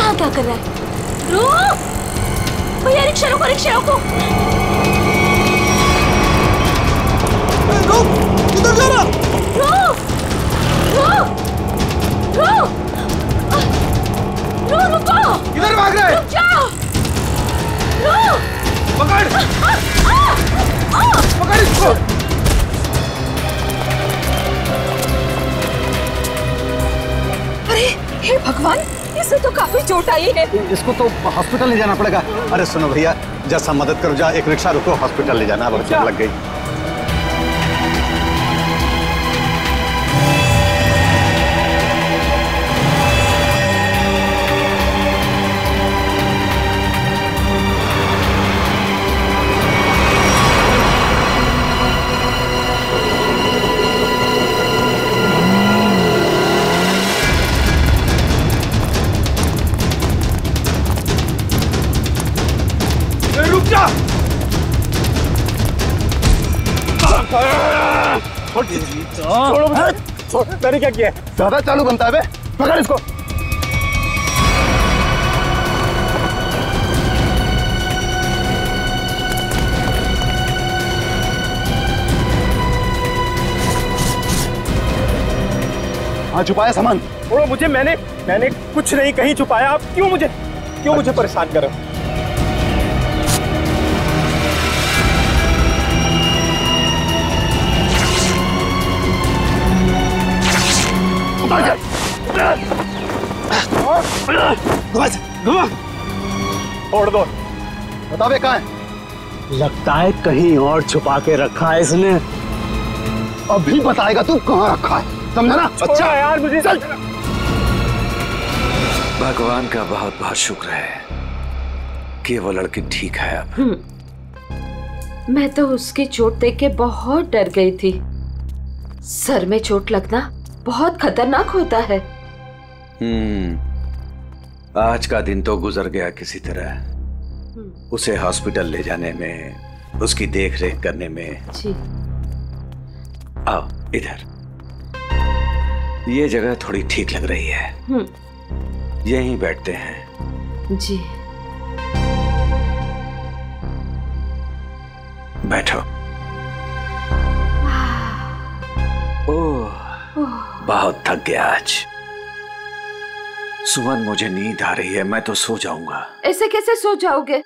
यहाँ क्या कर रहा है? रुक भैया, रिक्शा रोको, रिक्शा रोको। रुक, किधर जा रहा? रुक रुक रुक रुक, रुको। किधर भाग रहा है? रुक जाओ, रुक। पकड़ पकड़ इसको। अरे हे भगवान, इसे तो काफी चोट आई है। इसको तो हॉस्पिटल ले जाना पड़ेगा। अरे सुनो भैया, जैसा मदद करो, जा एक रिक्शा रुको, हॉस्पिटल ले जाना। अब चोट लग गई। छोड़ो मुझे। मैंने क्या किया? ज्यादा चालू बनता है बे। पकड़ इसको। हाँ, छुपाया सामान। छोड़ो मुझे। मैंने कुछ नहीं कहीं छुपाया। आप क्यों मुझे परेशान कर रहे हो? छोड़ दो। बता बे, कहाँ है? लगता है कहीं और छुपा के रखा है इसने। अभी बताएगा तू कहाँ रखा है, समझा ना? अच्छा यार, मुझे चल। भगवान का बहुत बहुत शुक्र है कि वो लड़की ठीक है अब। मैं तो उसकी चोट देख के बहुत डर गई थी। सर में चोट लगना बहुत खतरनाक होता है। आज का दिन तो गुजर गया किसी तरह। उसे हॉस्पिटल ले जाने में, उसकी देख रेख करने में। जी। आओ इधर, ये जगह थोड़ी ठीक लग रही है। यहीं बैठते हैं। जी। बैठो। ओह, बहुत थक गया आज। सुमन, मुझे नींद आ रही है, मैं तो सो जाऊंगा। ऐसे कैसे सो जाओगे?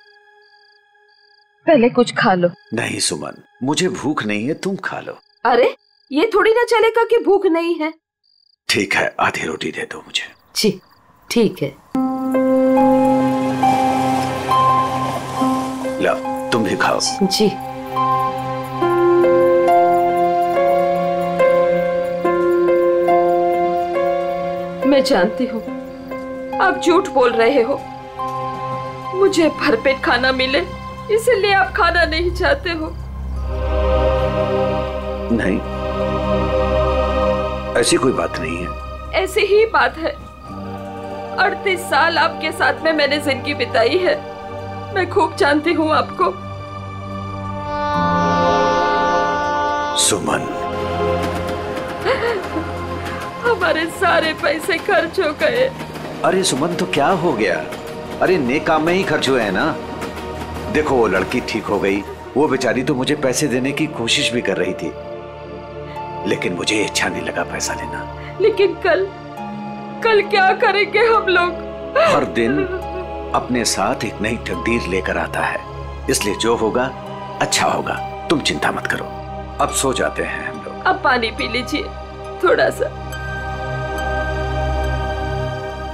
पहले कुछ खा लो। नहीं सुमन, मुझे भूख नहीं है, तुम खा लो। अरे ये थोड़ी ना चलेगा कि भूख नहीं है। ठीक है, आधी रोटी दे दो मुझे। जी ठीक है। लो, तुम भी खाओ। जी। मैं जानती हूँ आप झूठ बोल रहे हो। मुझे भरपेट खाना मिले इसलिए आप खाना नहीं चाहते हो। नहीं, ऐसी कोई बात नहीं है। ऐसी ही बात है। 38 साल आपके साथ में मैंने जिंदगी बिताई है। मैं खूब जानती हूँ आपको। सुमन, हमारे सारे पैसे खर्च हो गए। अरे सुमन, तो क्या हो गया? अरे नेक काम में ही खर्च हुए हैं ना। देखो, वो लड़की ठीक हो गई। वो बेचारी तो मुझे पैसे देने की कोशिश भी कर रही थी, लेकिन मुझे अच्छा नहीं लगा पैसा लेना। लेकिन कल क्या करेंगे हम लोग? हर दिन अपने साथ एक नई तकदीर लेकर आता है, इसलिए जो होगा अच्छा होगा। तुम चिंता मत करो। अब सो जाते हैं हम लोग। अब पानी पी लीजिए थोड़ा सा।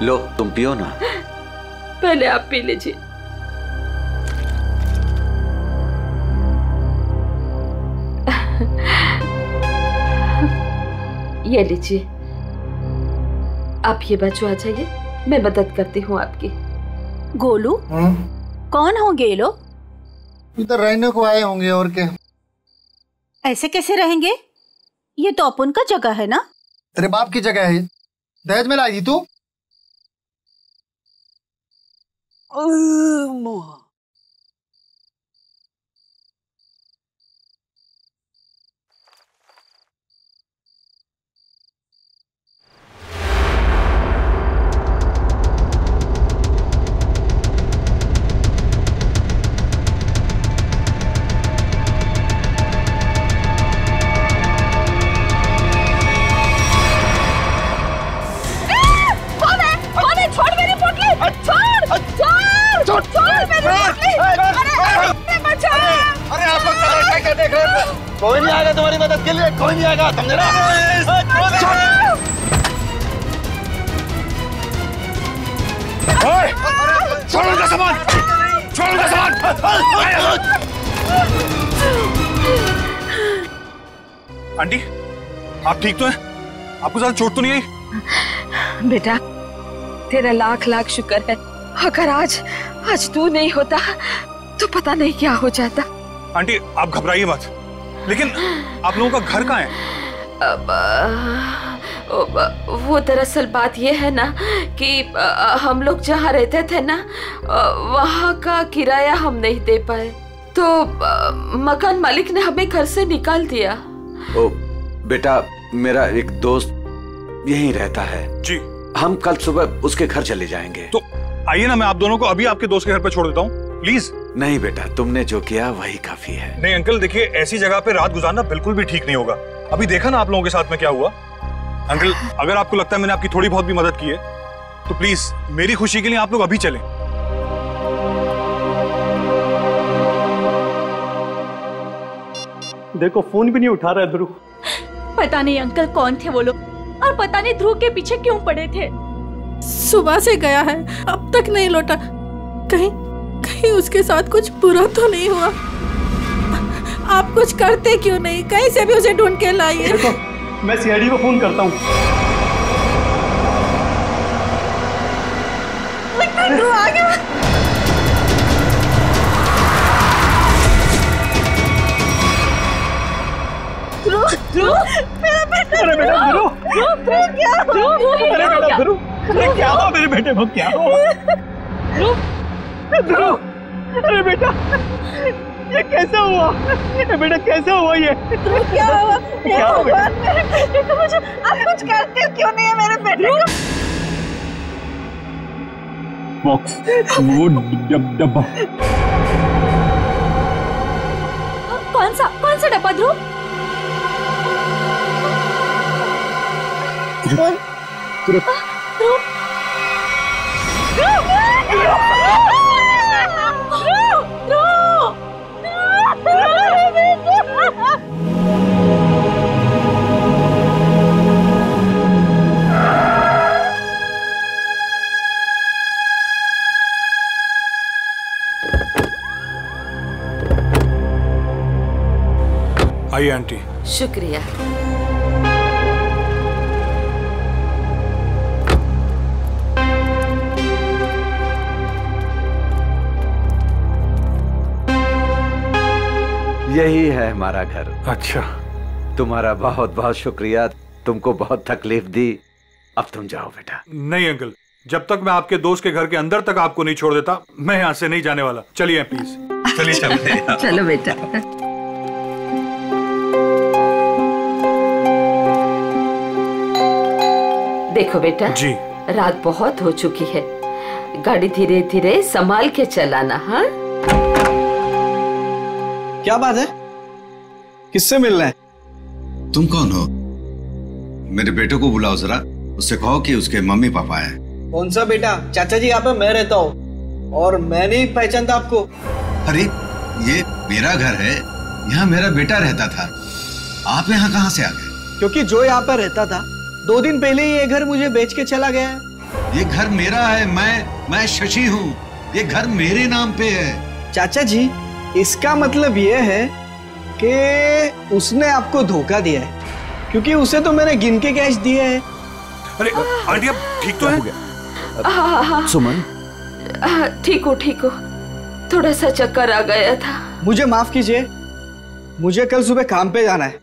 लो, तुम पियो ना। पहले आप पी लीजिए। ये लीजिए। आप ये बच्चों आ जाइए, मैं मदद करती हूँ आपकी। गोलू, कौन होंगे ये लोग? इधर रहने को आए होंगे, और क्या। ऐसे कैसे रहेंगे? ये तो अपन का जगह है ना। तेरे बाप की जगह है। दहेज में लाई थी तू। के लिए कोई नहीं आएगा, समझे ना? छोड़ उनका सामान, छोड़ उनका सामान। आंटी, आप ठीक तो हैं? आपको ज्यादा चोट तो नहीं आई? बेटा, तेरा लाख लाख शुक्र है। अगर आज तू नहीं होता तो पता नहीं क्या हो जाता। आंटी, आप घबराइए मत, लेकिन आप लोगों का घर कहाँ है? वो दरअसल बात ये है ना कि हम लोग जहाँ रहते थे ना, वहाँ का किराया हम नहीं दे पाए, तो मकान मालिक ने हमें घर से निकाल दिया। ओ बेटा, मेरा एक दोस्त यहीं रहता है जी। हम कल सुबह उसके घर चले जाएंगे। तो आइए ना, मैं आप दोनों को अभी आपके दोस्त के घर पर छोड़ देता हूँ, प्लीज। नहीं बेटा, तुमने जो किया वही काफी है। नहीं अंकल, देखिए ऐसी जगह पे रात गुजारना बिल्कुल भी ठीक नहीं होगा। अभी देखा ना आप लोगों के साथ में क्या हुआ। अंकल, अगर आपको लगता है मैंने आपकी थोड़ी बहुत भी मदद की है तो प्लीज मेरी खुशी के लिए आप लोग अभी चलें। देखो फोन भी नहीं उठा रहा है ध्रुव। पता नहीं अंकल कौन थे वो लोग, और पता नहीं ध्रुव के पीछे क्यों पड़े थे। सुबह से गया है, अब तक नहीं लौटा। कहीं उसके साथ कुछ बुरा तो नहीं हुआ? आप कुछ करते क्यों नहीं? कहीं से भी उसे ढूंढ के लाइए। देखो, मैं सीआईडी को फोन करता हूँ। ध्रुव आ गया। ध्रुव, मेरा बेटा। अरे बेटा ध्रुव, क्या हुआ? अरे बेटा ध्रुव, अरे क्या हुआ मेरे बेटे को? क्या हुआ ध्रुव? अरे बेटा, ये कैसे हुआ? ये बेटा कैसे हुआ ये? क्या हुआ? क्या हुआ मेरे बेटे को? मुझे आप कुछ करते क्यों नहीं है मेरे बेटे को? बॉक्स, वो डब्बा। कौन सा डब्बा ध्रुव? आइए आंटी। शुक्रिया। यही है हमारा घर। अच्छा, तुम्हारा बहुत बहुत शुक्रिया, तुमको बहुत तकलीफ दी। अब तुम जाओ बेटा। नहीं अंकल, जब तक मैं आपके दोस्त के घर के अंदर तक आपको नहीं छोड़ देता, मैं यहाँ से नहीं जाने वाला। चलिए प्लीज, चलिए चलिए। चलो बेटा। देखो बेटा जी, रात बहुत हो चुकी है, गाड़ी धीरे धीरे संभाल के चलाना। हाँ, क्या बात है? किससे मिलना है? तुम कौन हो? मेरे बेटे को बुलाओ जरा, उससे कहो कि उसके मम्मी पापा है। कौन सा बेटा? चाचा जी यहाँ पे मैं रहता हूँ और मैं नहीं पहचानता आपको। अरे ये मेरा घर है, यहाँ मेरा बेटा रहता था, आप यहाँ कहाँ से आ गए? क्योंकि जो यहाँ पर रहता था 2 दिन पहले ही ये घर मुझे बेच के चला गया है। ये घर मेरा है, मैं शशि हूँ, ये घर मेरे नाम पे है। चाचा जी, इसका मतलब ये है कि उसने आपको धोखा दिया है, क्योंकि उसे तो मैंने गिन के कैश दिए हैं। अरे आंटी आप ठीक तो हैं? सुमन, ठीक हो, थोड़ा सा चक्कर आ गया था। मुझे माफ कीजिए, मुझे कल सुबह काम पे जाना है,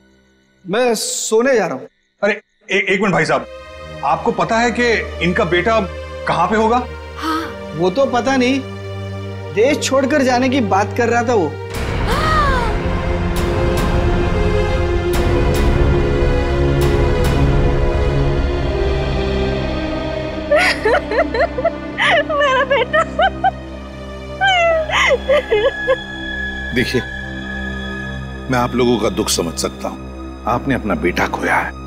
मैं सोने जा रहा हूँ। अरे एक मिनट भाई साहब, आपको पता है कि इनका बेटा कहाँ पे होगा? वो तो पता नहीं, देश छोड़कर जाने की बात कर रहा था वो। मेरा बेटा। देखिए, मैं आप लोगों का दुख समझ सकता हूं। आपने अपना बेटा खोया है,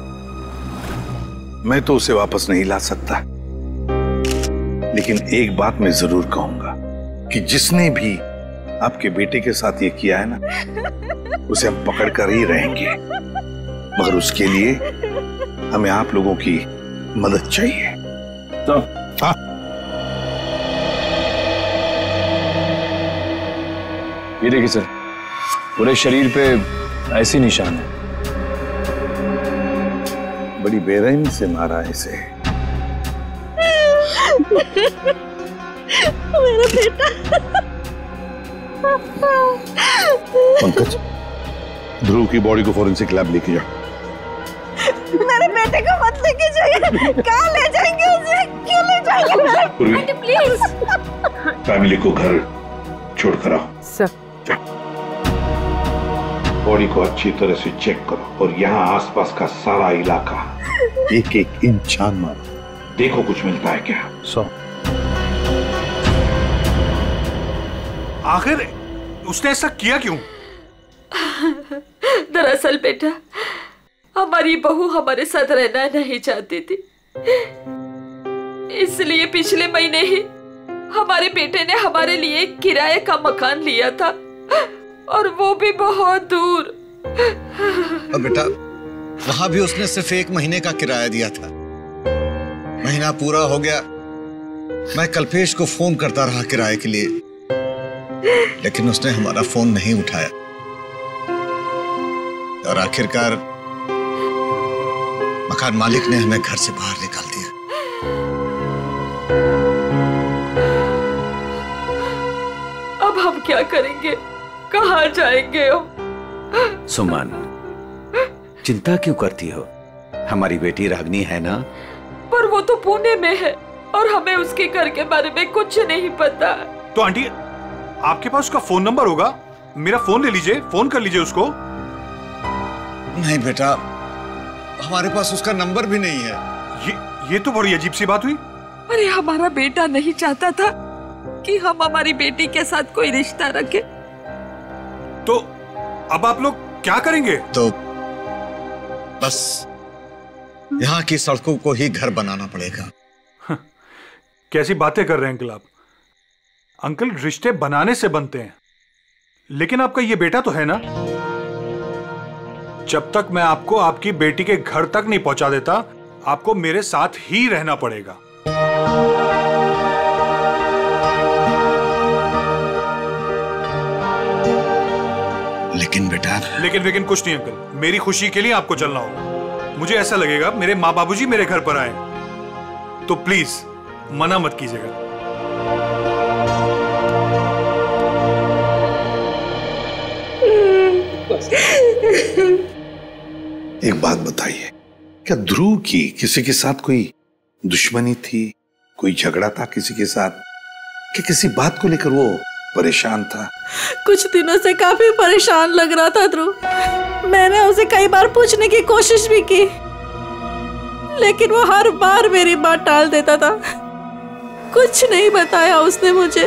मैं तो उसे वापस नहीं ला सकता, लेकिन एक बात मैं जरूर कहूंगा कि जिसने भी आपके बेटे के साथ ये किया है ना, उसे हम पकड़ कर ही रहेंगे। मगर उसके लिए हमें आप लोगों की मदद चाहिए। तो हाँ, ये देखिए सर, पूरे शरीर पे ऐसी निशान है। बड़ी बेरहमी से मारा है इसे। मेरा बेटा। पंकज, ध्रुव की बॉडी को फॉरेंसिक लैब लेके जाओ। मेरे बेटे को मत लेके जाइए। कहाँ ले जाएंगे उसे? क्यों ले जाएंगे? बेटे प्लीज। फैमिली को घर छोड़ कर आओ। सर, बॉडी को अच्छी तरह से चेक करो और यहाँ आसपास का सारा इलाका एक एक इंच छान मारो, देखो कुछ मिलता है क्या। आखिर उसने ऐसा किया क्यों? दरअसल बेटा, हमारी बहू हमारे साथ रहना नहीं चाहती थी, इसलिए पिछले महीने ही हमारे बेटे ने हमारे लिए किराए का मकान लिया था, और वो भी बहुत दूर। और बेटा, वहां भी उसने सिर्फ 1 महीने का किराया दिया था। महीना पूरा हो गया, मैं कल्पेश को फोन करता रहा किराए के लिए, लेकिन उसने हमारा फोन नहीं उठाया और आखिरकार मकान मालिक ने हमें घर से बाहर निकाल दिया। अब हम क्या करेंगे? कहाँ जाएंगे हम? सुमन, चिंता क्यों करती हो? हमारी बेटी रागनी है ना? पर वो तो पुणे में है और हमें उसके घर के बारे में कुछ नहीं पता। तो आंटी, आपके पास उसका फोन नंबर होगा, मेरा फोन ले लीजिए, फोन कर लीजिए उसको। नहीं बेटा, हमारे पास उसका नंबर भी नहीं है। ये तो बड़ी अजीब सी बात हुई। अरे हमारा बेटा नहीं चाहता था कि हम हमारी बेटी के साथ कोई रिश्ता रखें। तो अब आप लोग क्या करेंगे? तो बस यहाँ की सड़कों को ही घर बनाना पड़ेगा। कैसी बातें कर रहे हैं अंकल आप? अंकल, रिश्ते बनाने से बनते हैं, लेकिन आपका ये बेटा तो है ना। जब तक मैं आपको आपकी बेटी के घर तक नहीं पहुंचा देता, आपको मेरे साथ ही रहना पड़ेगा। लेकिन बेटा, लेकिन कुछ नहीं अंकल, मेरी खुशी के लिए आपको चलना होगा। मुझे ऐसा लगेगा मेरे माँ बाबूजी मेरे घर पर आए, तो प्लीज मना मत कीजिएगा। एक बात बताइए, क्या ध्रुव की किसी के साथ कोई दुश्मनी थी, कोई झगड़ा था किसी के साथ, कि किसी बात को लेकर वो परेशान था? कुछ दिनों से काफी परेशान लग रहा था ध्रुव। मैंने उसे कई बार पूछने की कोशिश भी की, लेकिन वो हर बार मेरी बात टाल देता था। कुछ नहीं बताया उसने मुझे।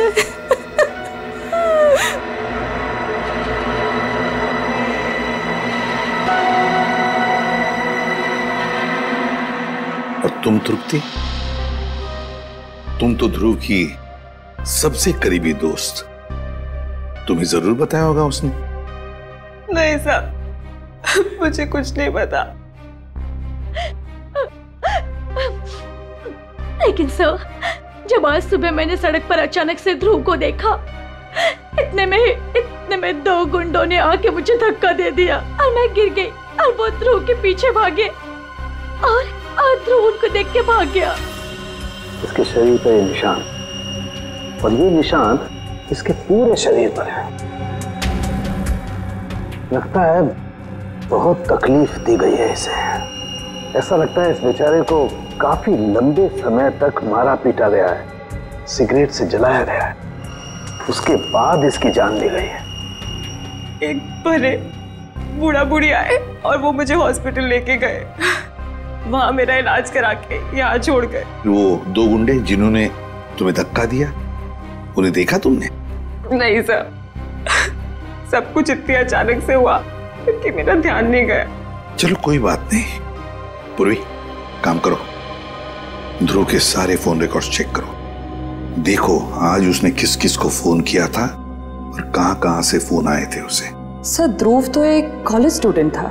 और तुम तृप्ति, तुम तो ध्रुव की सबसे करीबी दोस्त, तुम्हें जरूर बताया होगा उसने। नहीं साहब, मुझे कुछ नहीं पता। लेकिन सर, जब आज सुबह मैंने सड़क पर अचानक से ध्रुव को देखा, इतने में 2 गुंडों ने आके मुझे धक्का दे दिया और मैं गिर गई और वो ध्रुव के पीछे भागे और ध्रुव उनको देख के भाग गया। इसके शरीर पर ये निशान, और ये निशान इसके पूरे शरीर पर है। लगता है बहुत तकलीफ दी गई है इसे। ऐसा लगता है इस बेचारे को काफी लंबे समय तक मारा पीटा गया है, सिगरेट से जलाया गया है, उसके बाद इसकी जान ली गई है। एक बड़े बूढ़ा बूढ़ी आए और वो मुझे हॉस्पिटल लेके गए, वहां मेरा इलाज करा के यहाँ छोड़ गए। वो 2 गुंडे जिन्होंने तुम्हें धक्का दिया, उन्हें देखा तुमने? नहीं सर, सब कुछ इतनी अचानक से हुआ कि मेरा ध्यान नहीं गया। चलो कोई बात नहीं। पूर्वी, काम करो, ध्रुव के सारे फोन रिकॉर्ड्स चेक करो, देखो आज उसने किस किस को फोन किया था और कहां कहां से फोन आए थे उसे। सर, ध्रुव तो एक कॉलेज स्टूडेंट था,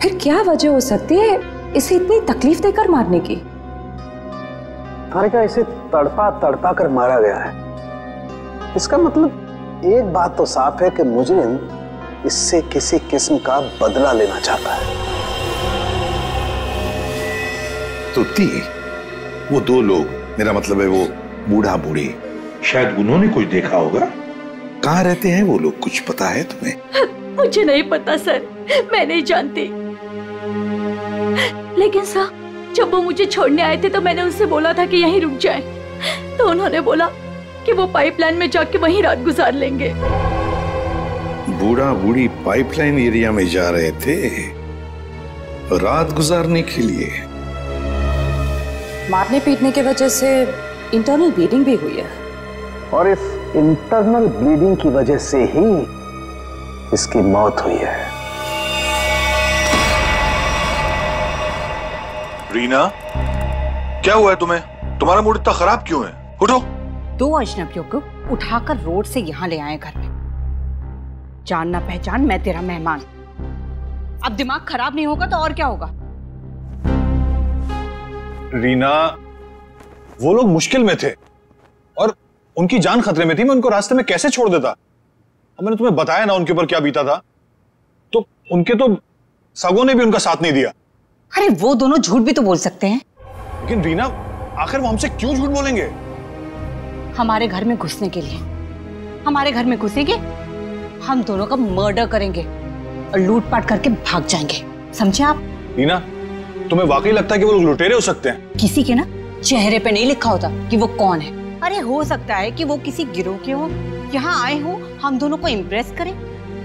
फिर क्या वजह हो सकती है इसे इतनी तकलीफ देकर मारने की? हारिका, इसे तड़पा तड़पा कर मारा गया है। इसका मतलब एक बात तो साफ है कि मुजरिम इससे किसी किस्म का बदला लेना चाहता है। तो वो दो लोग, मेरा मतलब है वो बूढ़ा बूढ़ी, शायद उन्होंने कुछ देखा होगा। कहाँ रहते हैं वो लोग, कुछ पता है तुम्हें? मुझे नहीं पता सर, मैं नहीं जानती। लेकिन सर, जब वो मुझे छोड़ने आए थे तो मैंने उनसे बोला था कि यहीं रुक जाएं। तो उन्होंने बोला कि वो पाइपलाइन में जाके वहीं रात गुजार लेंगे। बूढ़ा बूढ़ी पाइपलाइन एरिया में जा रहे थे रात गुजारने के लिए। मारने पीटने की वजह से इंटरनल ब्लीडिंग भी हुई है, और इस इंटरनल ब्लीडिंग की वजह से ही इसकी मौत हुई है। रीना, क्या हुआ है तुम्हें? तुम्हारा मूड इतना खराब क्यों है? उठो। 2 अजनबियों को उठाकर रोड से यहाँ ले आए घर में। जान ना पहचान, मैं तेरा मेहमान। अब दिमाग खराब नहीं होगा तो और क्या होगा? रीना, वो लोग मुश्किल में थे और उनकी जान खतरे में थी। मैं उनको रास्ते में कैसे छोड़ देता? अब मैंने तुम्हें बताया ना उनके ऊपर क्या बीता था। तो उनके तो सगों ने भी उनका साथ नहीं दिया। अरे वो दोनों झूठ भी तो बोल सकते हैं। लेकिन रीना, आखिर वो हमसे क्यों झूठ बोलेंगे? हमारे घर में घुसने के लिए। हमारे घर में घुसेंगे, हम दोनों का मर्डर करेंगे और लूटपाट करके भाग जाएंगे। समझे आप? रीना, तुम्हें वाकई लगता है कि वो लोग लुटेरे हो सकते हैं? किसी के ना चेहरे पे नहीं लिखा होता कि वो कौन है। अरे हो सकता है कि वो किसी गिरोह के हो, यहाँ आए हो हम दोनों को इम्प्रेस करें,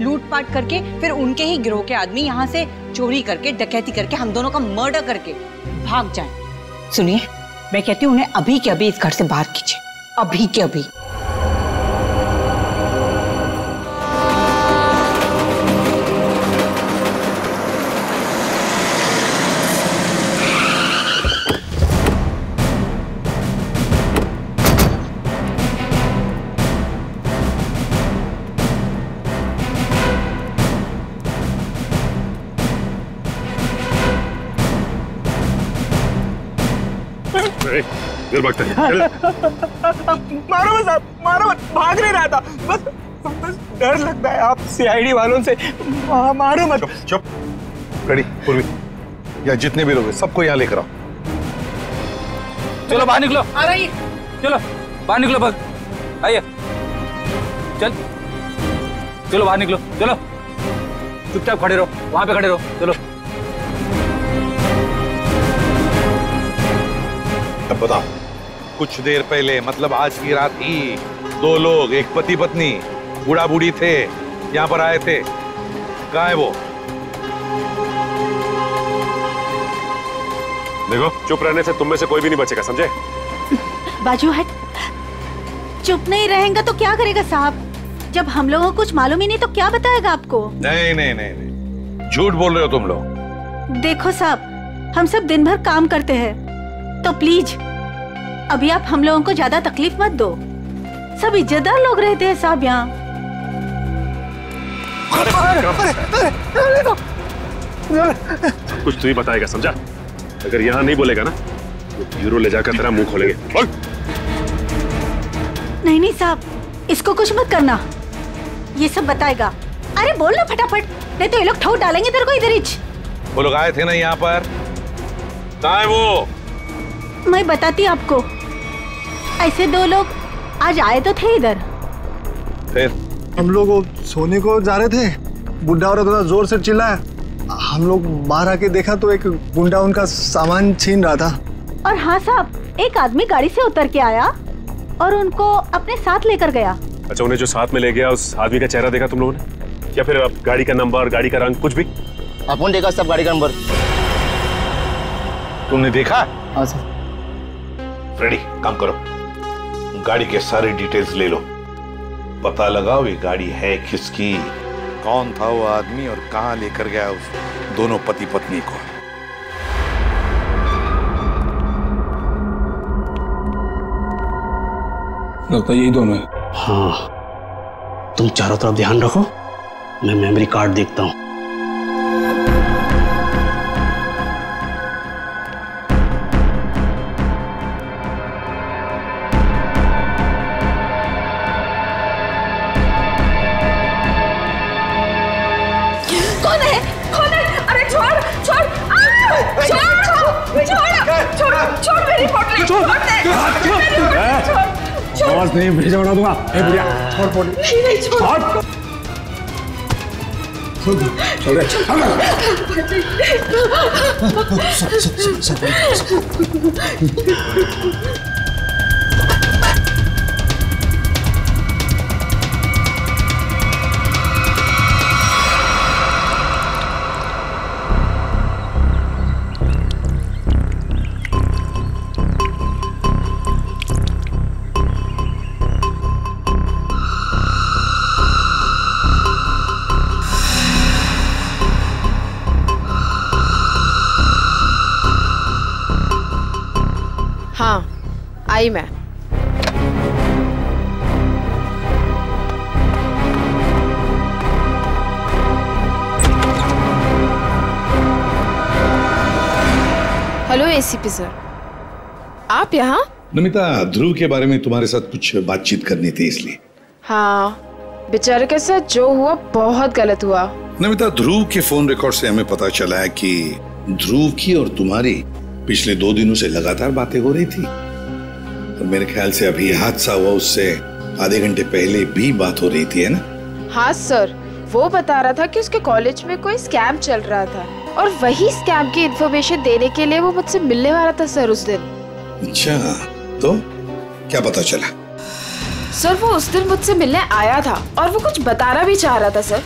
लूटपाट करके फिर उनके ही गिरोह के आदमी यहाँ से चोरी करके, डकैती करके हम दोनों का मर्डर करके भाग जाएं। सुनिए, मैं कहती हूँ उन्हें अभी के अभी इस घर से बाहर कीजिए, अभी के अभी। देर भागता है। मारो मत साहब, मारो मत। भाग नहीं रहा था, बस डर लगता है आप सीआईडी वालों से। मारो मत। चुप। रेडी पूर्वी, या जितने भी लोग हैं सबको यहाँ लेकर आओ। चलो बाहर निकलो। आ रही। चलो बाहर निकलो, भाग आइए। चलो बाहर निकलो, चलो चुपचाप खड़े रहो, वहां पे खड़े रहो। चलो अब बताओ, कुछ देर पहले मतलब आज की रात ही 2 लोग, एक पति पत्नी, बूढ़ा बूढ़ी थे, यहाँ पर आए थे। कहाँ है वो? देखो, चुप रहने से तुम में से कोई भी नहीं बचेगा, समझे? बाजू हट। चुप नहीं रहेगा तो क्या करेगा साहब? जब हम लोगों को कुछ मालूम ही नहीं तो क्या बताएगा आपको? नहीं नहीं नहीं नहीं, झूठ बोल रहे हो तुम लोग। देखो साहब, हम सब दिन भर काम करते हैं, तो प्लीज अभी आप हम लोगों को ज्यादा तकलीफ मत दो। सब इज्जतदार लोग रहते हैं साहब यहाँ। सब कुछ तू ही बताएगा, समझा? अगर यहाँ नहीं बोलेगा ना तो ब्यूरो ले जाकर तेरा मुंह खोलेंगे। बोल। नहीं नहीं साहब, इसको कुछ मत करना, ये सब बताएगा। अरे बोल ना फटाफट, नहीं तो ये लोग ठोक डालेंगे तेरे को इधर ही। वो लोग आए थे ना यहाँ पर, कहाँ है वो? मैं बताती आपको। ऐसे 2 लोग आज आए तो थे इधर। फिर हम लोग सोने को जा रहे थे, बुड्ढा औरत थोड़ा जोर से चिल्लाया। हम लोग बाहर आके देखा तो एक गुंडा उनका सामान छीन रहा था। और हाँ साहब, एक आदमी गाड़ी से उतर के आया और उनको अपने साथ लेकर गया। अच्छा, उन्हें जो साथ में ले गया उस आदमी का चेहरा देखा तुम लोगों ने? या फिर गाड़ी का नंबर, गाड़ी का रंग, कुछ भी? अपन देखा सब गाड़ी का नंबर। तुमने देखा? हाँ सर। रेडी, काम करो, गाड़ी के सारे डिटेल्स ले लो, पता लगाओ ये गाड़ी है किसकी, कौन था वो आदमी और कहां लेकर गया उस दोनों पति पत्नी को। लगता है यही दोनों है। हाँ, तुम चारों तरफ ध्यान रखो, मैं मेमोरी कार्ड देखता हूँ। आवाज नहीं भेजा बना दूंगा। ए बुढ़िया छोड़ फोन। छोड़ हाँ आई मैं। हेलो एसीपी सर, आप यहाँ? नमिता, ध्रुव के बारे में तुम्हारे साथ कुछ बातचीत करनी थी इसलिए। हाँ, बेचारे के साथ जो हुआ बहुत गलत हुआ। नमिता, ध्रुव के फोन रिकॉर्ड से हमें पता चला है कि ध्रुव की और तुम्हारी पिछले 2 दिनों से लगातार बातें हो रही थी। और मेरे ख्याल से अभी हादसा हुआ उससे आधे घंटे पहले भी बात हो रही थी, है ना? हाँ सर, वो बता रहा था कि उसके कॉलेज में कोई स्कैम चल रहा था और वही स्कैम की इन्फॉर्मेशन देने के लिए वो मुझसे मिलने वाला था सर उस दिन। अच्छा, तो क्या पता चला? सर वो उस दिन मुझसे मिलने आया था और वो कुछ बताना भी चाह रहा था सर,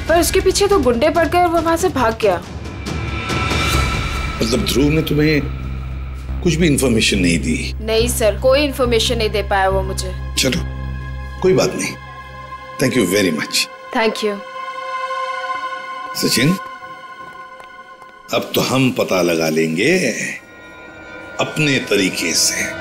पर उसके पीछे तो गुंडे पड़ गए और वो वहाँ से भाग गया। मतलब ध्रुव ने तुम्हें कुछ भी इंफॉर्मेशन नहीं दी? नहीं सर, कोई इंफॉर्मेशन नहीं दे पाया वो मुझे। चलो कोई बात नहीं, thank you very much. Thank you. Sachin, अब तो हम पता लगा लेंगे अपने तरीके से।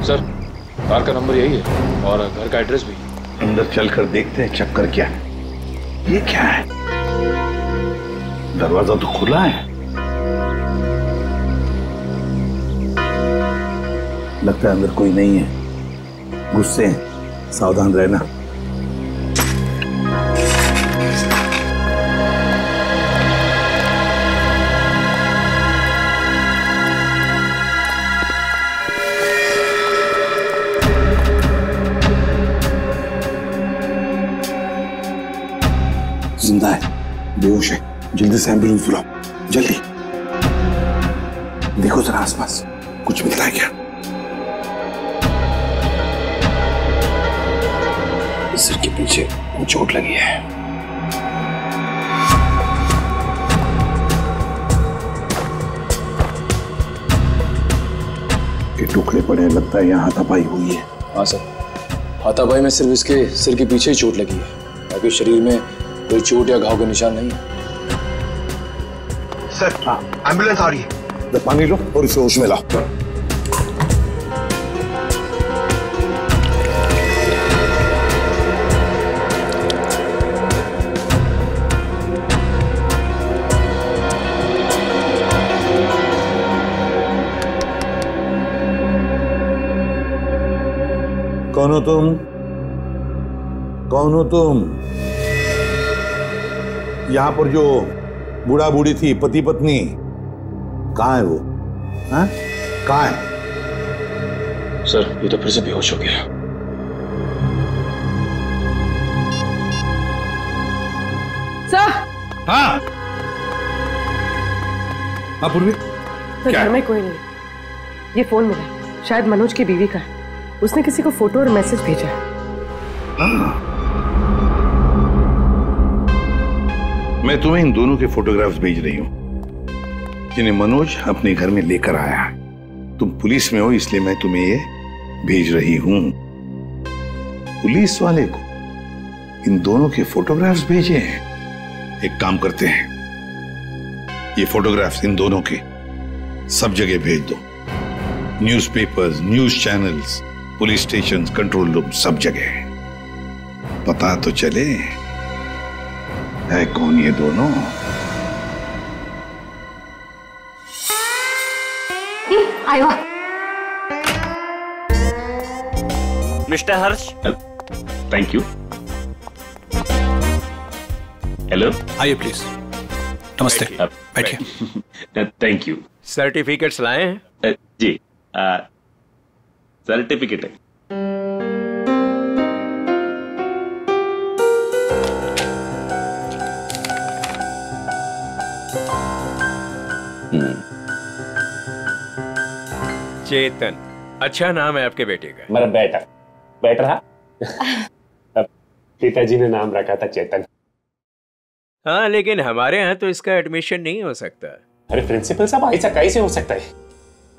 सर, कार का नंबर यही है और घर का एड्रेस भी। अंदर चलकर देखते हैं चक्कर क्या है। ये क्या है? दरवाजा तो खुला है। लगता है अंदर कोई नहीं है। गुस्से हैं, सावधान रहना। जिंदा है, बेहोश है। जल्दी से एम्बुलेंस बुलाओ, जल्दी। देखो जरा आसपास कुछ मिलता है क्या? सिर के पीछे चोट लगी है। ये टुकड़े पड़े, लगता है यहाँ हाथापाई हुई है। हाँ सर, हाथापाई में सिर्फ इसके सिर के पीछे ही चोट लगी है, बाकी शरीर में कोई चोट या घाव का निशान नहीं है। सर, एम्बुलेंस आ रही है। पानी लो और इसे होश में लाओ। कौन हो तुम? कौन हो तुम? यहां पर जो बूढ़ा बूढ़ी थी, पति पत्नी, कहां है वो? हाँ? कहां है? सर, ये तो फिर से बेहोश हो गया। सर। हाँ। हाँ पूर्वी। तो घर में कोई नहीं। ये फोन मिला, शायद मनोज की बीवी का है। उसने किसी को फोटो और मैसेज भेजा है। मैं तुम्हें इन दोनों के फोटोग्राफ्स भेज रही हूं, जिन्हें मनोज अपने घर में लेकर आया है। तुम पुलिस में हो इसलिए मैं तुम्हें ये भेज रही हूं। पुलिस वाले को इन दोनों के फोटोग्राफ्स भेजे हैं। एक काम करते हैं, ये फोटोग्राफ्स इन दोनों के सब जगह भेज दो। Newspapers, news channels, police station, control room, सब जगह। पता तो चले है कौन ये दोनों। आयो। Mister Harsh. Thank you. Hello, आइए प्लीज। नमस्ते, बैठिए। Thank you. सर्टिफिकेट्स लाए हैं? जी, सर्टिफिकेट है। चेतन, अच्छा नाम है आपके बेटे का। मेरा बेटा रहा। पिताजी ने नाम रखा था चेतन। हाँ, लेकिन हमारे यहाँ तो इसका एडमिशन नहीं हो सकता। अरे प्रिंसिपल साहब, ऐसा कैसे हो सकता है?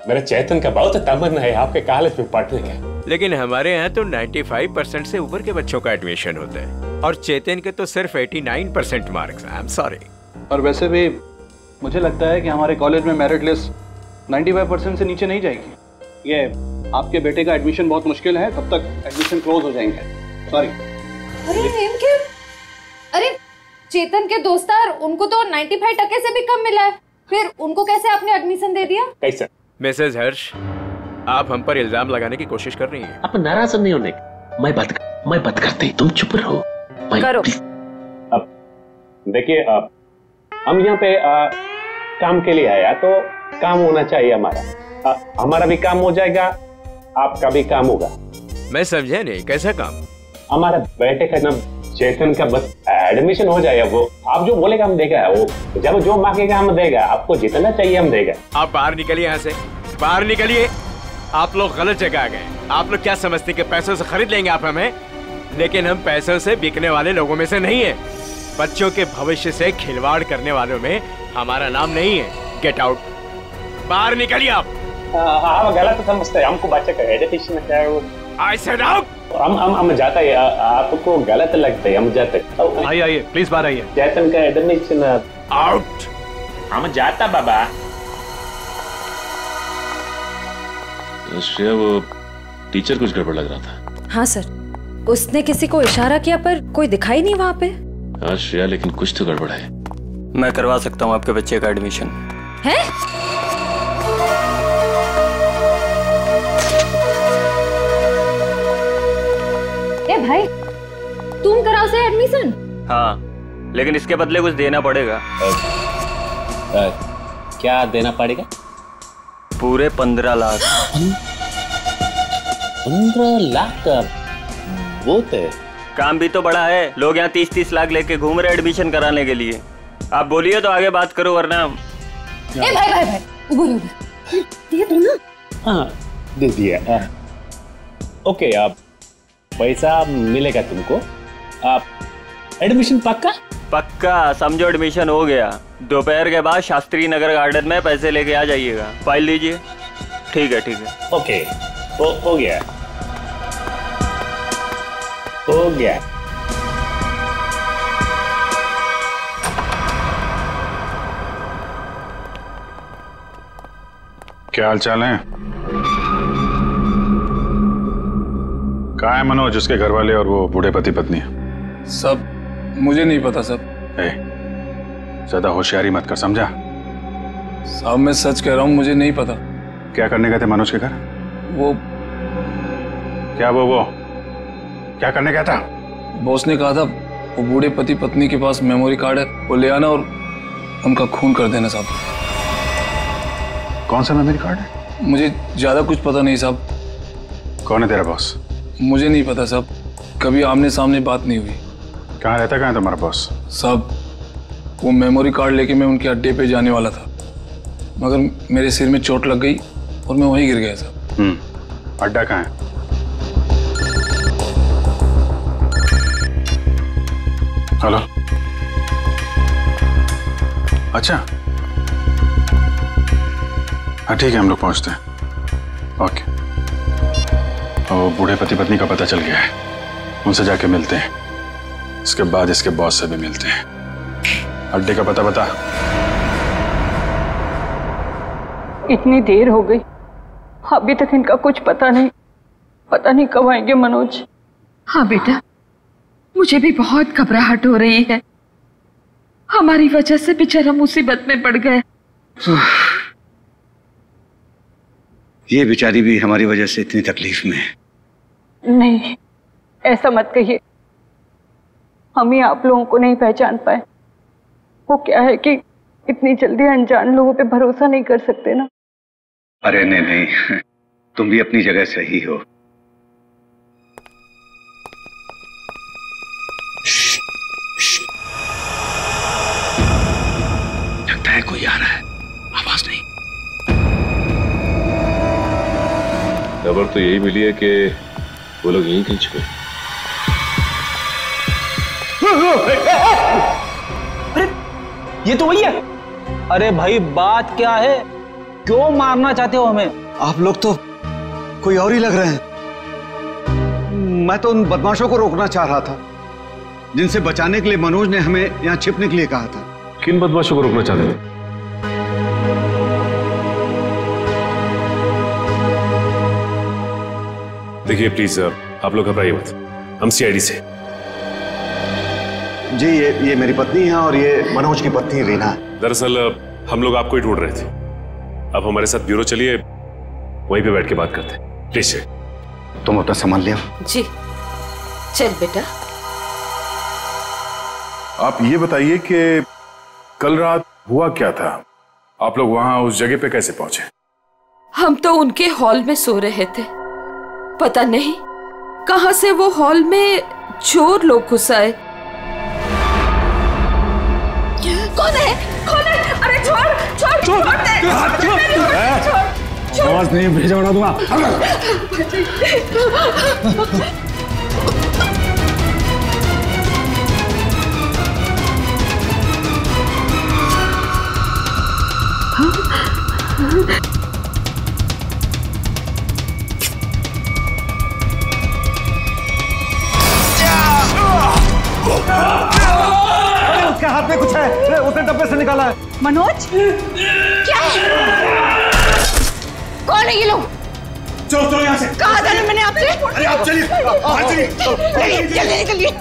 मेरा चेतन का बहुत तमन्ना है आपके कॉलेज में पढ़ने का। लेकिन हमारे यहाँ तो 95% से ऊपर के बच्चों का एडमिशन होता है और चेतन के तो सिर्फ 89% मार्क्स। I am sorry. और वैसे भी मुझे लगता है कि हमारे कॉलेज में मेरिट लिस्ट 95% से नीचे नहीं जाएगी। ये आपके बेटे का एडमिशन बहुत मुश्किल है, तब तक एडमिशन क्लोज हो जाएंगे। सॉरी। अरे क्या? अरे चेतन के दोस्तार, उनको तो 95% से भी कम मिला है, फिर उनको कैसे आपने एडमिशन दे दिया? कैसे? मिसेज हर्ष, आप हम पर इल्जाम लगाने की कोशिश कर रही हैं। आप नाराज नहीं होने, मैं बात करते, तुम चुप रहो। करो। अब देखिए, हम यहाँ पे काम के लिए आया तो काम होना चाहिए हमारा। हमारा भी काम हो जाएगा, आपका भी काम होगा। मैं समझे नहीं, कैसा काम? हमारा बेटे का नाम चेतन का बस एडमिशन हो जाएगा। वो आप जो बोलेगा हम देगा, वो जब जो मांगेगा हम देगा, आपको जितना चाहिए हम देगा। आप बाहर निकलिए, यहाँ से बाहर निकलिए। आप लोग गलत जगह आ गए। आप लोग क्या समझते कि पैसों से खरीद लेंगे आप हमें? लेकिन हम पैसों से बिकने वाले लोगों में से नहीं है। बच्चों के भविष्य से खिलवाड़ करने वालों में हमारा नाम नहीं है। गेट आउट, बाहर निकलिए आप। आप गलत समझते हैं, हमको बच्चे का एजुकेशन क्या है वो। I said out। हम जाता है, आपको गलत लगता है, हम जाते। आइए प्लीज बाहर आइए। चेतन का एडमिशन आउट। हम जाता बाबा। श्रेया, वो टीचर कुछ गड़बड़ लग रहा था। हाँ सर, उसने किसी को इशारा किया पर कोई दिखाई नहीं वहाँ पे। हाँ श्रेया, लेकिन कुछ तो गड़बड़ है। मैं करवा सकता हूँ आपके बच्चे का एडमिशन। है? ए भाई, तुम कराओ से एडमिशन? हाँ, लेकिन इसके बदले कुछ देना पड़ेगा। क्या देना पड़ेगा? पूरे 15 लाख। 15 लाख का बहुत है। काम भी तो बड़ा है, लोग यहाँ 30-30 लाख लेके घूम रहे एडमिशन कराने के लिए। आप बोलिए तो आगे बात करो, वरना। ए भाई, उबर दे दो ना। हाँ, दे दिया। ओके, आप पैसा मिलेगा तुमको। आप एडमिशन पक्का समझो, एडमिशन हो गया। दोपहर के बाद शास्त्री नगर गार्डन में पैसे लेके आ जाइएगा। फाइल लीजिए। ठीक है। ओके, हो गया। क्या हाल चाल है? कहाँ है मनोज, उसके घर वाले और वो बूढ़े पति पत्नी? सब मुझे नहीं पता सब। ज्यादा होशियारी मत कर, समझा? साहब मैं सच कह रहा हूँ, मुझे नहीं पता। क्या करने गए थे मनोज के घर? वो क्या करने गया था? बॉस ने कहा था वो बूढ़े पति पत्नी के पास मेमोरी कार्ड है, वो ले आना और उनका खून कर देना साहब। कौन सा मेमोरी कार्ड है? मुझे ज्यादा कुछ पता नहीं साहब। कौन है तेरा बॉस? मुझे नहीं पता साहब, कभी आमने सामने बात नहीं हुई। कहाँ रहता, कहाँ है तुम्हारा बॉस? साहब वो मेमोरी कार्ड लेके मैं उनके अड्डे पे जाने वाला था, मगर मेरे सिर में चोट लग गई और मैं वहीं गिर गया साहब। अड्डा कहाँ है? हेलो, अच्छा हाँ ठीक है, हम लोग पहुंचते हैं। ओके। और बूढ़े पति पत्नी का पता चल गया है, उनसे जाके मिलते हैं। इसके बाद इसके बॉस से भी मिलते हैं। अड्डे का पता बता। इतनी देर हो गई, अभी तक इनका कुछ पता नहीं कब आएंगे मनोज। हाँ बेटा, मुझे भी बहुत घबराहट हो रही है। हमारी वजह से बेचारा मुसीबत में पड़ गए। ये बेचारी भी हमारी वजह से इतनी तकलीफ में है। नहीं, ऐसा मत कहिए। हम ही आप लोगों को नहीं पहचान पाए, वो क्या है कि इतनी जल्दी अनजान लोगों पे भरोसा नहीं कर सकते ना। अरे नहीं नहीं, तुम भी अपनी जगह सही हो। लगता है कोई आ रहा है, आवाज नहीं। खबर तो यही मिली है कि वो लोग यहीं कहीं छुपे। अरे ये तो वही है। अरे भाई बात क्या है, क्यों मारना चाहते हो हमें? आप लोग तो कोई और ही लग रहे हैं। मैं तो उन बदमाशों को रोकना चाह रहा था जिनसे बचाने के लिए मनोज ने हमें यहाँ छिपने के लिए कहा था। किन बदमाशों को रोकना चाहते थे? देखिए प्लीज आप लोग घबराइए मत, हम सीआईडी से। जी ये मेरी पत्नी है और ये मनोज की पत्नी रीना है। दरअसल हम लोग आपको ही ढूंढ रहे थे। अब हमारे साथ ब्यूरो चलिए, वहीं पे बैठ के बात करते हैं। प्लीज तुम अपना सामान ले आओ। जी चल बेटा। आप ये बताइए कि कल रात हुआ क्या था? आप लोग वहां उस जगह पे कैसे पहुंचे? हम तो उनके हॉल में सो रहे थे, पता नहीं कहां से वो हॉल में चोर लोग घुस आए। कौन है? कौन है? अरे छोड़ छोड़ छोड़ दे। आवाज नहीं भेजा बना दूंगा। उसके हाथ में कुछ है, उसने डब्बे से निकाला है। मनोज क्या है? कौन है ये लोग? चलो चलो यहाँ से। कहा था ना मैंने आपसे? अरे आप चलिए, चलिए जल्दी निकलिए।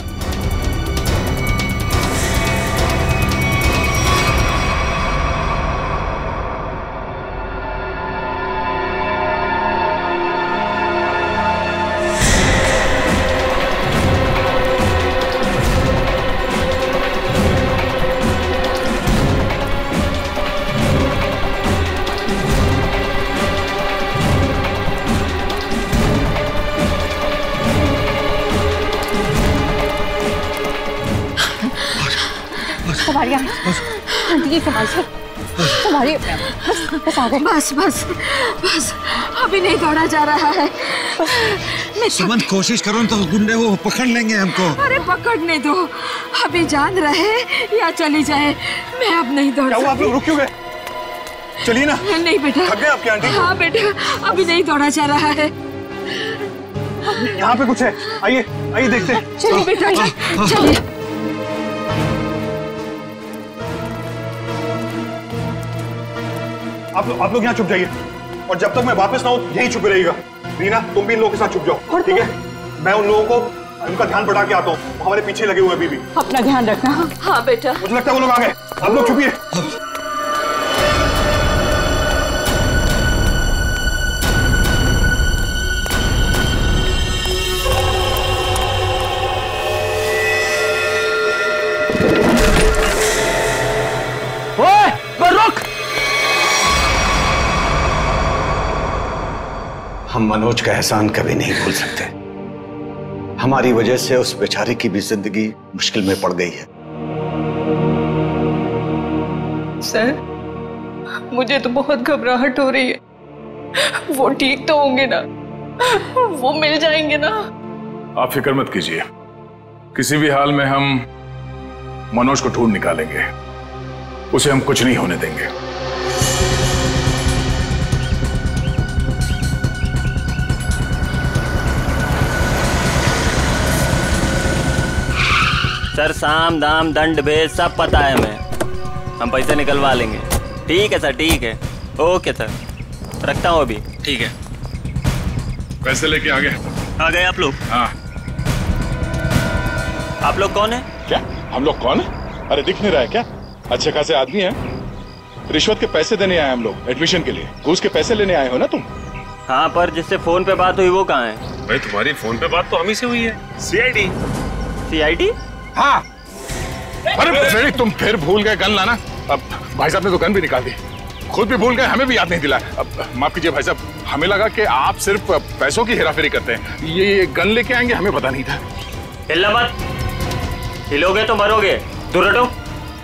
बस बस बस, अभी नहीं दौड़ा जा रहा है। सुमन कोशिश करो तो गुंडे वो पकड़ लेंगे हमको। अरे पकड़ने दो, अभी जान रहे या चली जाए, मैं अब नहीं दौड़। क्या आप लोग रुक क्यों गए? चलिए ना। नहीं बेटा। थक गए आपके आंटी? हाँ बेटा, अभी नहीं दौड़ा जा रहा है। यहाँ पे कुछ है, आइए आइए देखते हैं। चलिए बेटा चलिए। आप लोग यहाँ छुप जाइए और जब तक मैं वापस ना आऊं यहीं छुपे रहिएगा। रीना तुम भी इन लोगों के साथ छुप जाओ, ठीक है? मैं उन लोगों को उनका ध्यान बढ़ा के आता हूँ, हमारे पीछे लगे हुए अभी भी। अपना ध्यान रखना। हाँ बेटा। मुझे लगता है वो लोग आ गए, आप लोग छुपिए। हम मनोज का एहसान कभी नहीं भूल सकते। हमारी वजह से उस बेचारे की भी जिंदगी मुश्किल में पड़ गई है। सर मुझे तो बहुत घबराहट हो रही है। वो ठीक तो होंगे ना? वो मिल जाएंगे ना? आप फिक्र मत कीजिए, किसी भी हाल में हम मनोज को ढूंढ निकालेंगे, उसे हम कुछ नहीं होने देंगे। सर साम दाम दंड भेद सब पता है हमें, हम पैसे निकलवा लेंगे। ठीक है सर, ठीक है, ओके सर, रखता हूँ अभी। ठीक है, पैसे लेके आ गए? आ गए आप लोग? हाँ। आप लोग कौन है? क्या हम लोग कौन है? अरे दिख नहीं रहा है क्या? अच्छे खासे आदमी हैं। रिश्वत के पैसे देने आए हम लोग, एडमिशन के लिए। घूस के पैसे लेने आए हो ना तुम? हाँ, पर जिससे फोन पे बात हुई वो कहाँ है? भाई तुम्हारी फोन पे बात तो हम ही से हुई है। सीआईडी। सीआईडी? हाँ, अरे फ्रेडी, तुम फिर भूल गए गन लाना। अब भाई साहब ने तो गन भी निकाल दी, खुद भी भूल गए, हमें भी याद नहीं दिलाया। अब माफ कीजिए भाई साहब, हमें लगा कि आप सिर्फ पैसों की हेराफेरी करते हैं, ये गन लेके आएंगे हमें पता नहीं था। हिलना मत, हिलोगे तो मरोगे, दूर हटो।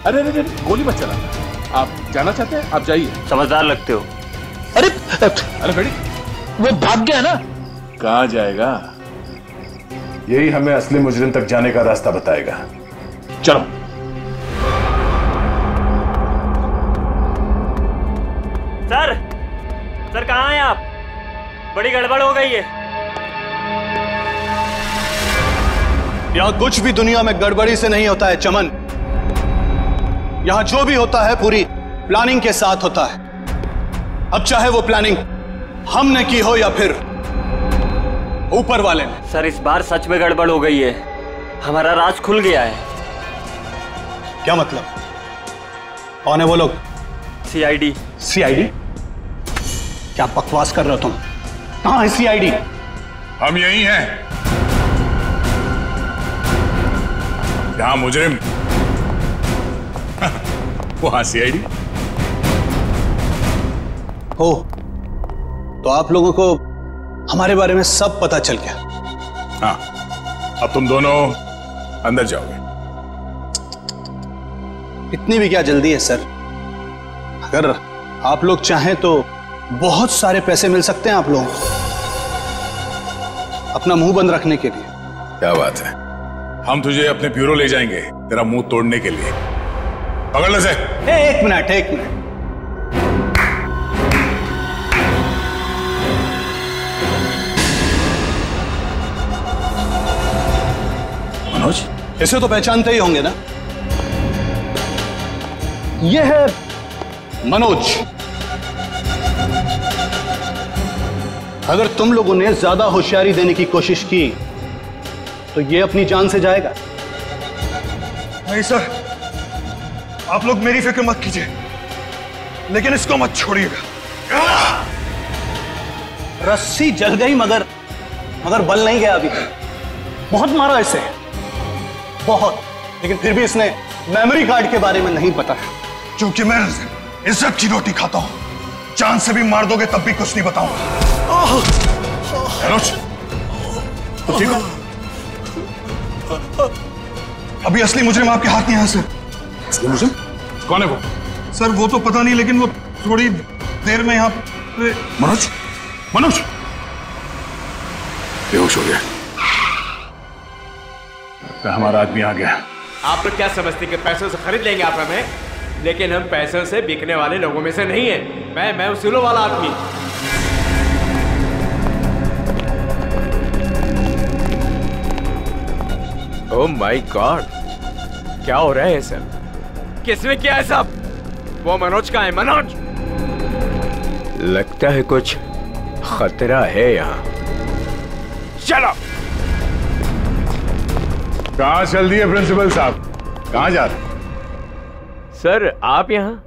अरे अरे गोली मत चलाना, आप जाना चाहते हैं आप जाइए। समझदार लगते हो। अरे अरे फ्रेडी, वो भाग गया ना। कहाँ जाएगा? यही हमें असली मुजरिम तक जाने का रास्ता बताएगा। चलो। सर कहाँ हैं आप? बड़ी गड़बड़ हो गई है। यहाँ कुछ भी दुनिया में गड़बड़ी से नहीं होता है चमन। यहाँ जो भी होता है पूरी प्लानिंग के साथ होता है। अब चाहे वो प्लानिंग हमने की हो या फिर ऊपर वाले ने। सर इस बार सच में गड़बड़ हो गई है, हमारा राज खुल गया है। क्या मतलब? कौन है वो लोग? सीआईडी। सीआईडी? क्या बकवास कर रहे हो तुम? कहां है सीआईडी? हम यही हैं, जहां मुजरिम वहां सीआईडी हो। तो आप लोगों को हमारे बारे में सब पता चल गया? हाँ, अब तुम दोनों अंदर जाओगे। इतनी भी क्या जल्दी है सर? अगर आप लोग चाहें तो बहुत सारे पैसे मिल सकते हैं आप लोगों को अपना मुंह बंद रखने के लिए। क्या बात है, हम तुझे अपने ब्यूरो ले जाएंगे तेरा मुंह तोड़ने के लिए। पकड़ ले से। एक मिनट। मनोज, इसे तो पहचानते ही होंगे ना? यह है मनोज। अगर तुम लोगों ने ज्यादा होशियारी देने की कोशिश की तो ये अपनी जान से जाएगा। नहीं सर, आप लोग मेरी फिक्र मत कीजिए, लेकिन इसको मत छोड़िएगा। रस्सी जल गई मगर बल नहीं गया अभी तक। बहुत मारा इसे, बहुत, लेकिन फिर भी इसने मेमोरी कार्ड के बारे में नहीं बताया। क्योंकि मैं इज्जत की रोटी खाता हूं, जान से भी मार दोगे तब भी कुछ नहीं बताऊंगा। मनोज, तो ठीक हो? अभी असली मुजरिम आपके हाथ में है सर। असली मुजरिम? कौन है वो? सर वो तो पता नहीं, लेकिन वो थोड़ी देर में यहाँ पे। मनोज बेहोश हो गया। हमारा आदमी आ गया। आप लोग क्या समझते कि पैसों से खरीद लेंगे आप हमें? लेकिन हम पैसों से बिकने वाले लोगों में से नहीं है। मैं उसूलों वाला आदमी। ओह माय गॉड, क्या हो रहा है सर? किसने किया है सब? वो मनोज का है। मनोज, लगता है कुछ खतरा है यहाँ। चलो। कहाँ चल दिए प्रिंसिपल साहब? कहाँ जा रहे? सर आप यहाँ?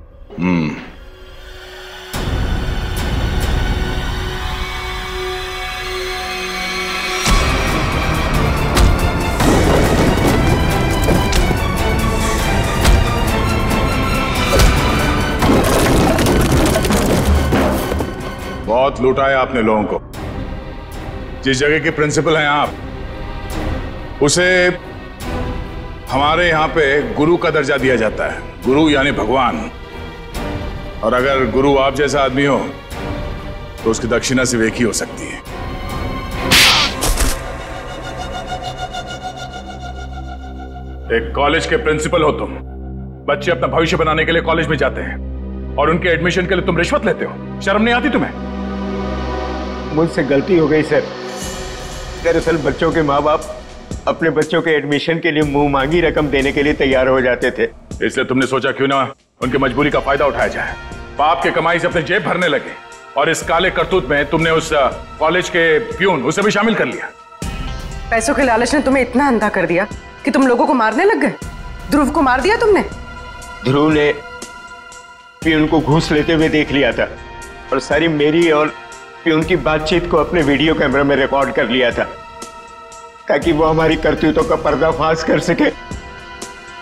बहुत लूटा है आपने लोगों को। जिस जगह के प्रिंसिपल हैं आप, उसे हमारे यहाँ पे गुरु का दर्जा दिया जाता है। गुरु यानी भगवान। और अगर गुरु आप जैसा आदमी हो तो उसकी दक्षिणा सिर्फ एक ही हो सकती है। एक कॉलेज के प्रिंसिपल हो तुम। बच्चे अपना भविष्य बनाने के लिए कॉलेज में जाते हैं और उनके एडमिशन के लिए तुम रिश्वत लेते हो। शर्म नहीं आती तुम्हें? मुझसे गलती हो गई सर। दरअसल बच्चों के माँ बाप अपने बच्चों के एडमिशन के लिए मुंह मांगी रकम देने के लिए तैयार हो जाते थे। इसलिए तुमने सोचा क्यों ना उनकी मजबूरी का फायदा उठाया जाए। बाप के कमाई से अपने जेब भरने लगे और इस काले करतूत में तुमने उस कॉलेज के प्यून उसे भी शामिल कर लिया। पैसों के लालच ने तुम्हें इतना अंधा कर दिया कि तुम लोगों को मारने लग गए। ध्रुव को मार दिया तुमने। ध्रुव ने प्यून को घूस लेते हुए देख लिया था और सारी मेरी और प्यून की बातचीत को अपने वीडियो कैमरा में रिकॉर्ड कर लिया था ताकि वो हमारी करतूतों का पर्दाफाश कर सके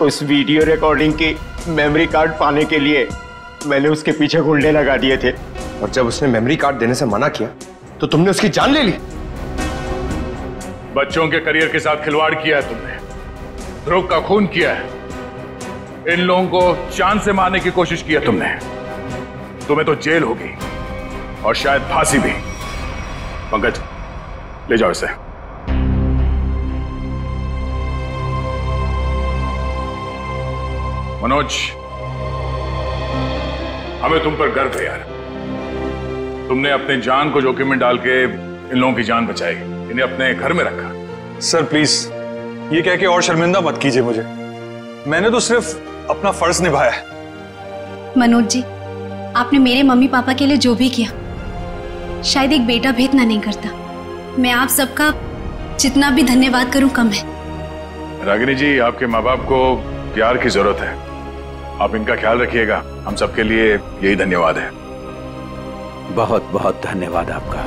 उस वीडियो रिकॉर्डिंग की मेमोरी कार्ड पाने के लिए मैंने उसके पीछे गुंडे लगा दिए थे। और जब उसने मेमोरी कार्ड देने से मना किया तो तुमने उसकी जान ले ली। बच्चों के करियर के साथ खिलवाड़ किया है तुमने, ध्रुव का खून किया है, इन लोगों को जान से मारने की कोशिश की है तुमने। तुम्हें तो जेल होगी और शायद फांसी भी। पंकज, ले जाओ इसे। मनोज, हमें तुम पर गर्व है यार। तुमने अपने जान को जोखिम में डाल के इन लोगों की जान बचाई, इन्हें अपने घर में रखा। सर प्लीज ये कह के और शर्मिंदा मत कीजिए मुझे, मैंने तो सिर्फ अपना फर्ज निभाया है। मनोज जी, आपने मेरे मम्मी पापा के लिए जो भी किया, शायद एक बेटा भी इतना नहीं करता। मैं आप सबका जितना भी धन्यवाद करूं कम है। रागिनी जी, आपके माँ बाप को प्यार की जरूरत है, आप इनका ख्याल रखिएगा। हम सबके लिए यही धन्यवाद है। बहुत बहुत धन्यवाद आपका।